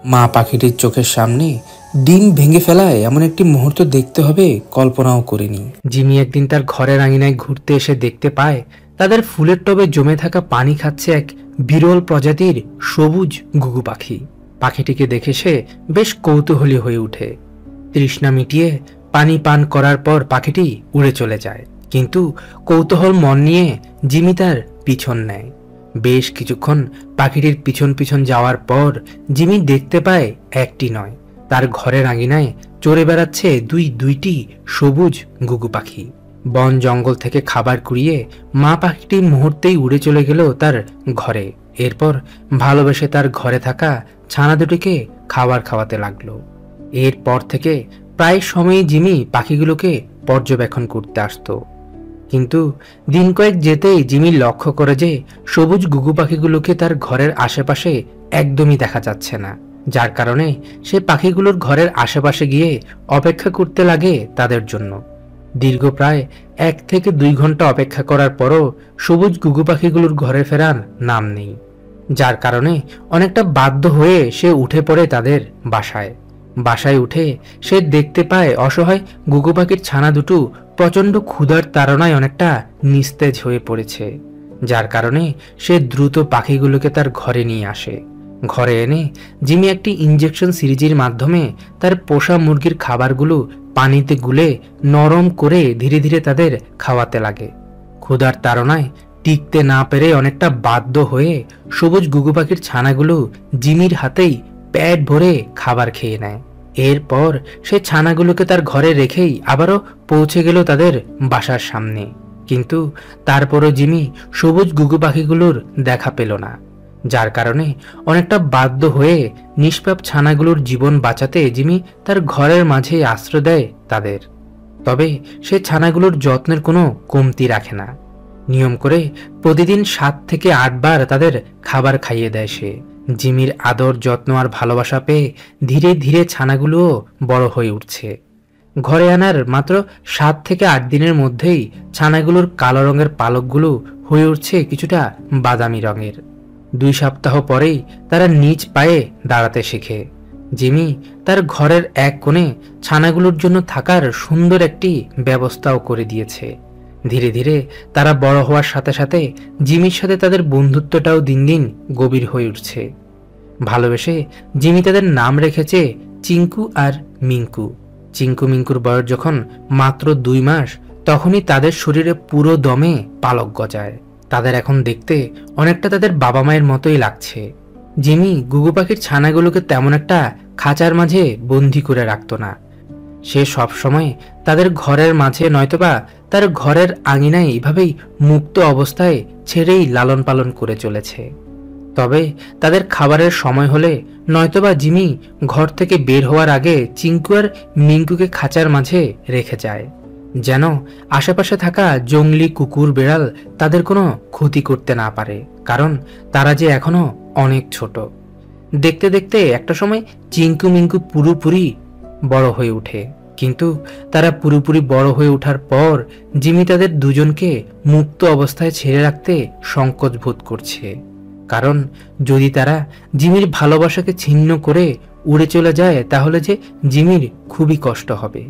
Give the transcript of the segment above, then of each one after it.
মা পাখিটির চোখের সামনে ডিম ভেঙে ফেলায় এমন একটি মুহূর্ত দেখতে হবে কল্পনাও করিনি। জিমি একদিন তার ঘরের আঙিনায় ঘুরতে এসে দেখতে পায় তাদের ফুলের টবে জমে থাকা পানি খাচ্ছে এক বিরল প্রজাতির সবুজ ঘুঘু পাখি। পাখিটিকে দেখে সে বেশ কৌতূহলী হয়ে ওঠে। তৃষ্ণা মিটিয়ে পানি পান করার পর পাখিটি উড়ে চলে যায়, কিন্তু কৌতূহল মন নিয়ে জিমি তার পিছন নেয়। বেশ কিছুক্ষণ পাখিটির পিছন পিছন যাওয়ার পর জিমি দেখতে পায় একটি নয়, তার ঘরের আঙিনায় চড়ে বেড়াচ্ছে দুইটি সবুজ ঘুঘু পাখি। বন জঙ্গল থেকে খাবার কুড়িয়ে মা পাখিটি মুহূর্তেই উড়ে চলে গেল তার ঘরে। এরপর ভালোবেসে তার ঘরে থাকা ছানা দুটিকে খাবার খাওয়াতে লাগলো। এরপর থেকে প্রায় সময়ই জিমি পাখিগুলোকে পর্যবেক্ষণ করতে আসতো, কিন্তু দিন কয়েক যেতেই জিমি লক্ষ্য করে যে সবুজ ঘুঘু পাখিগুলোকে তার ঘরের আশেপাশে একদমই দেখা যাচ্ছে না, যার কারণে সে পাখিগুলোর ঘরের আশেপাশে গিয়ে অপেক্ষা করতে লাগে তাদের জন্য। দীর্ঘ প্রায় 1 থেকে 2 ঘন্টা অপেক্ষা করার পরও সবুজ ঘুঘু পাখিগুলোর ঘরে ফেরার নাম নেই, যার কারণে অনেকটা বাধ্য হয়ে সে উঠে পড়ে তাদের বাসায় উঠে সে দেখতে পায় অসহায় ঘুঘু পাখির ছানা দুটো প্রচণ্ড ক্ষুধার তাড়নায় অনেকটা নিস্তেজ হয়ে পড়েছে, যার কারণে সে দ্রুত পাখিগুলোকে তার ঘরে নিয়ে আসে। ঘরে এনে জিমি একটি ইনজেকশন সিরিজের মাধ্যমে তার পোষা মুরগির খাবারগুলো পানিতে গুলে নরম করে ধীরে ধীরে তাদের খাওয়াতে লাগে। ক্ষুধার তাড়নায় টিকতে না পেরে অনেকটা বাধ্য হয়ে সবুজ ঘুঘু পাখির ছানাগুলো জিমির হাতেই পেট ভরে খাবার খেয়ে নেয়। এরপর সে ছানাগুলোকে তার ঘরে রেখেই আবারও পৌঁছে গেল তাদের বাসার সামনে, কিন্তু তারপরও জিমি সবুজ ঘুঘু পাখিগুলোর দেখা পেল না, যার কারণে অনেকটা বাধ্য হয়ে নিষ্পাপ ছানাগুলোর জীবন বাঁচাতে জিমি তার ঘরের মাঝে আশ্রয় দেয় তাদের। তবে সে ছানাগুলোর যত্নের কোনো কমতি রাখে না। নিয়ম করে প্রতিদিন 7 থেকে 8 বার তাদের খাবার খাইয়ে দেয় সে। জিমির আদর যত্ন আর ভালোবাসা পেয়ে ধীরে ধীরে ছানাগুলোও বড় হয়ে উঠছে। ঘরে আনার মাত্র 7 থেকে 8 দিনের মধ্যেই ছানাগুলোর কালো রঙের পালকগুলো হয়ে উঠছে কিছুটা বাদামি রঙের। 2 সপ্তাহ পরেই তারা নিজ পায়ে দাঁড়াতে শেখে। জিমি তার ঘরের এক কোণে ছানাগুলোর জন্য থাকার সুন্দর একটি ব্যবস্থাও করে দিয়েছে। ধীরে ধীরে তারা বড় হওয়ার সাথে সাথে জিমির সাথে তাদের বন্ধুত্বটাও দিন দিন গভীর হয়ে উঠছে। ভালোবেসে জিমি তাদের নাম রেখেছে চিঙ্কু আর মিঙ্কু। চিঙ্কু মিঙ্কুর বয়স যখন মাত্র 2 মাস, তখনই তাদের শরীরে পুরো দমে পালক গজায়। তাদের এখন দেখতে অনেকটা তাদের বাবা মায়ের মতোই লাগছে। জিমি ঘুঘু পাখির ছানাগুলোকে তেমন একটা খাঁচার মাঝে বন্দি করে রাখত না। সে সবসময় তাদের ঘরের মাঝে নয়তোবা তার ঘরের আঙিনায় এভাবেই মুক্ত অবস্থায় ছেড়েই লালন পালন করে চলেছে। তবে তাদের খাবারের সময় হলে নয়তোবা জিমি ঘর থেকে বের হওয়ার আগে চিঙ্কু আর মিঙ্কুকে খাঁচার মাঝে রেখে যায়, যেন আশেপাশে থাকা জঙ্গলি কুকুর বেড়াল তাদের কোনো ক্ষতি করতে না পারে, কারণ তারা যে এখনো অনেক ছোট। দেখতে দেখতে একটা সময় চিঙ্কু মিঙ্কু পুরোপুরি বড় হয়ে ওঠে, কিন্তু তারা পুরোপুরি বড় হয়ে ওঠার পর জিমি তাদের দুজনকে মুক্ত অবস্থায় ছেড়ে রাখতে সংকোচ বোধ করছে, কারণ যদি তারা জিমির ভালোবাসাকে ছিন্ন করে উড়ে চলে যায় তাহলে যে জিমির খুবই কষ্ট হবে।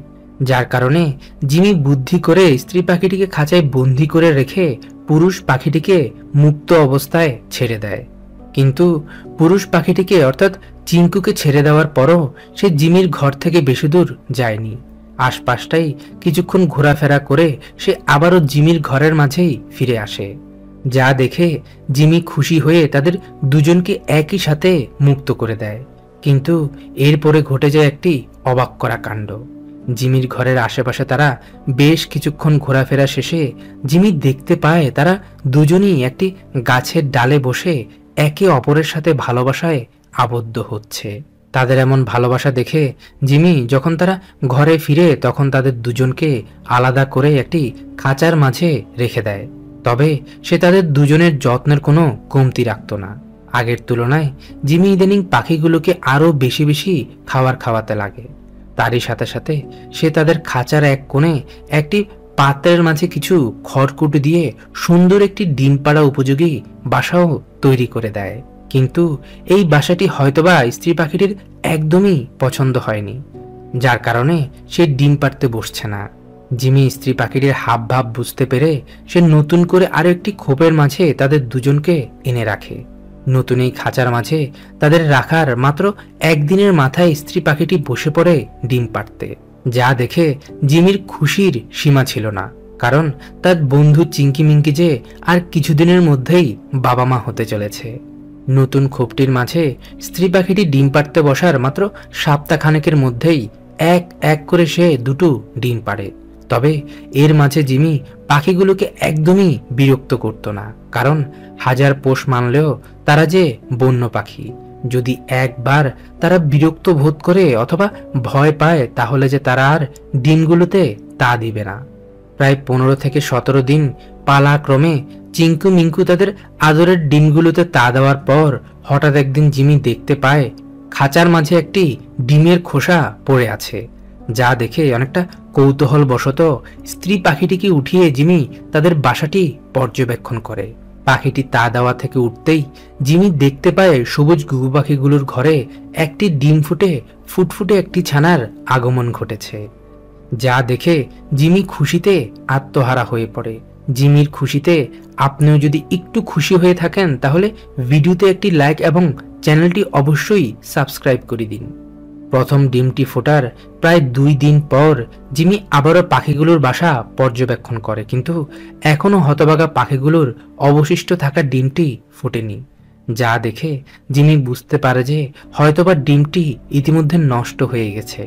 যার কারণে জিমি বুদ্ধি করে স্ত্রী পাখিটিকে খাঁচায় বন্দি করে রেখে পুরুষ পাখিটিকে মুক্ত অবস্থায় ছেড়ে দেয়। কিন্তু পুরুষ পাখিটিকে অর্থাৎ চিঙ্কুকে ছেড়ে দেওয়ার পরও সে জিমির ঘর থেকে বেশি দূর যায়নি। আশপাশটাই কিছুক্ষণ ঘোরাফেরা করে সে আবারও জিমির ঘরের মাঝেই ফিরে আসে, যা দেখে জিমি খুশি হয়ে তাদের দুজনকে একই সাথে মুক্ত করে দেয়। কিন্তু এরপরে ঘটে যায় একটি অবাক করা কাণ্ড। জিমির ঘরের আশেপাশে তারা বেশ কিছুক্ষণ ঘোরাফেরা শেষে জিমি দেখতে পায় তারা দুজনই একটি গাছের ডালে বসে একে অপরের সাথে ভালোবাসায় আবদ্ধ হচ্ছে। তাদের এমন ভালোবাসা দেখে জিমি যখন তারা ঘরে ফিরে তখন তাদের দুজনকে আলাদা করে একটি খাঁচার মাঝে রেখে দেয়। তবে সে তাদের দুজনের যত্নের কোনো কমতি রাখত না। আগের তুলনায় জিমি ইদানিং পাখিগুলোকে আরও বেশি বেশি খাবার খাওয়াতে লাগে। তারই সাথে সাথে সে তাদের খাঁচার এক কোণে একটি পাত্রের মাঝে কিছু খড়কুটো দিয়ে সুন্দর একটি ডিম পাড়া উপযোগী বাসাও তৈরি করে দেয়। কিন্তু এই বাসাটি হয়তোবা স্ত্রী পাখিটির একদমই পছন্দ হয়নি, যার কারণে সে ডিম পাড়তে বসছে না। জিমি স্ত্রী পাখিটির হাবভাব বুঝতে পেরে সে নতুন করে আরো একটি খোপের মাঝে তাদের দুজনকে এনে রাখে। নতুন এই খাঁচার মাঝে তাদের রাখার মাত্র একদিনের মাথায় স্ত্রী পাখিটি বসে পড়ে ডিম পাড়তে, যা দেখে জিমির খুশির সীমা ছিল না, কারণ তার বন্ধু চিঙ্কি মিঙ্কি যে আর কিছুদিনের মধ্যেই বাবা মা হতে চলেছে। নতুন খোপটির মাঝে স্ত্রী পাখিটি ডিম পাড়তে বসার মাত্র সপ্তাহখানেকের মধ্যেই এক এক করে সে দুটো ডিম পাড়ে। তবে এর মাঝে জিমি পাখিগুলোকে একদমই বিরক্ত করত না, কারণ হাজার পোষ মানলেও তারা যে বন্য পাখি, যদি একবার তারা বিরক্ত বোধ করে অথবা ভয় পায় তাহলে যে তারা আর ডিমগুলোতে তা দিবে না। প্রায় 15 থেকে 17 দিন পালাক্রমে চিঙ্কু মিঙ্কু তাদের আদরের ডিমগুলোতে তা দেওয়ার পর হঠাৎ একদিন জিমি দেখতে পায় খাঁচার মাঝে একটি ডিমের খোসা পড়ে আছে, যা দেখে অনেকটা কৌতূহল বশত স্ত্রী পাখিটিকে উঠিয়ে জিমি তাদের বাসাটি পর্যবেক্ষণ করে। পাখিটি তা দেওয়া থেকে উঠতেই জিমি দেখতে পায় সবুজ ঘুঘু পাখিগুলোর ঘরে একটি ডিম ফুটফুটে একটি ছানার আগমন ঘটেছে, যা দেখে জিমি খুশিতে আত্মহারা হয়ে পড়ে। জিমির খুশিতে আপনিও যদি একটু খুশি হয়ে থাকেন তাহলে ভিডিওতে একটি লাইক এবং চ্যানেলটি অবশ্যই সাবস্ক্রাইব করে দিন। প্রথম ডিমটি ফোটার প্রায় 2 দিন পর জিমি আবারও পাখিগুলোর বাসা পর্যবেক্ষণ করে, কিন্তু এখনো হতভাগা পাখিগুলোর অবশিষ্ট থাকা ডিমটি ফোটেনি, যা দেখে জিমি বুঝতে পারে যে হয়তোবা ডিমটি ইতিমধ্যে নষ্ট হয়ে গেছে,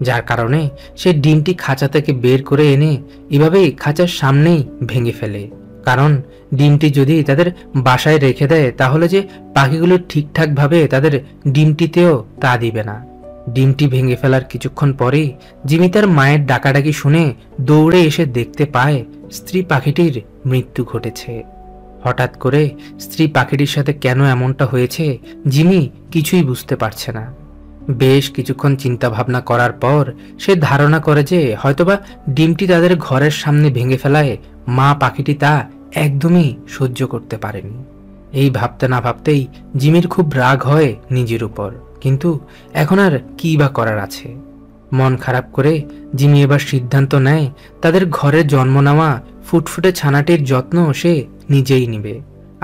যার কারণে সে ডিমটি খাঁচা থেকে বের করে এনে এভাবেই খাঁচার সামনেই ভেঙে ফেলে, কারণ ডিমটি যদি তাদের বাসায় রেখে দেয় তাহলে যে পাখিগুলো ঠিকঠাকভাবে তাদের ডিমটিতেও তা দিবে না। ডিমটি ভেঙে ফেলার কিছুক্ষণ পরেই জিমি তার মায়ের ডাকাডাকি শুনে দৌড়ে এসে দেখতে পায় স্ত্রী পাখিটির মৃত্যু ঘটেছে। হঠাৎ করে স্ত্রী পাখিটির সাথে কেন এমনটা হয়েছে জিমি কিছুই বুঝতে পারছে না। বেশ কিছুক্ষণ চিন্তা ভাবনা করার পর সে ধারণা করে যে হয়তোবা ডিমটি তাদের ঘরের সামনে ভেঙে ফেলায় মা পাখিটি তা একদমই সহ্য করতে পারেনি। এই ভাবতে না ভাবতেই জিমির খুব রাগ হয় নিজের উপর, কিন্তু এখন আর কি বা করার আছে। মন খারাপ করে জিমি এবার সিদ্ধান্ত নেয় তাদের ঘরে জন্ম নেওয়া ফুটফুটে ছানাটির যত্ন সে নিজেই নিবে,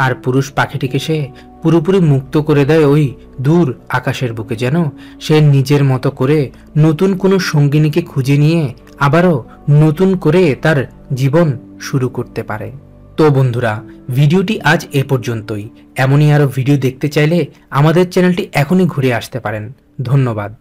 আর পুরুষ পাখিটিকে সে পুরোপুরি মুক্ত করে দেয় ওই দূর আকাশের বুকে, যেন সে নিজের মতো করে নতুন কোনো সঙ্গিনীকে খুঁজে নিয়ে আবারও নতুন করে তার জীবন শুরু করতে পারে। তো বন্ধুরা, ভিডিওটি আজ এ পর্যন্তই। এমনই আরো ভিডিও দেখতে চাইলে আমাদের চ্যানেলটি এখনই ঘুরে আসতে পারেন। ধন্যবাদ।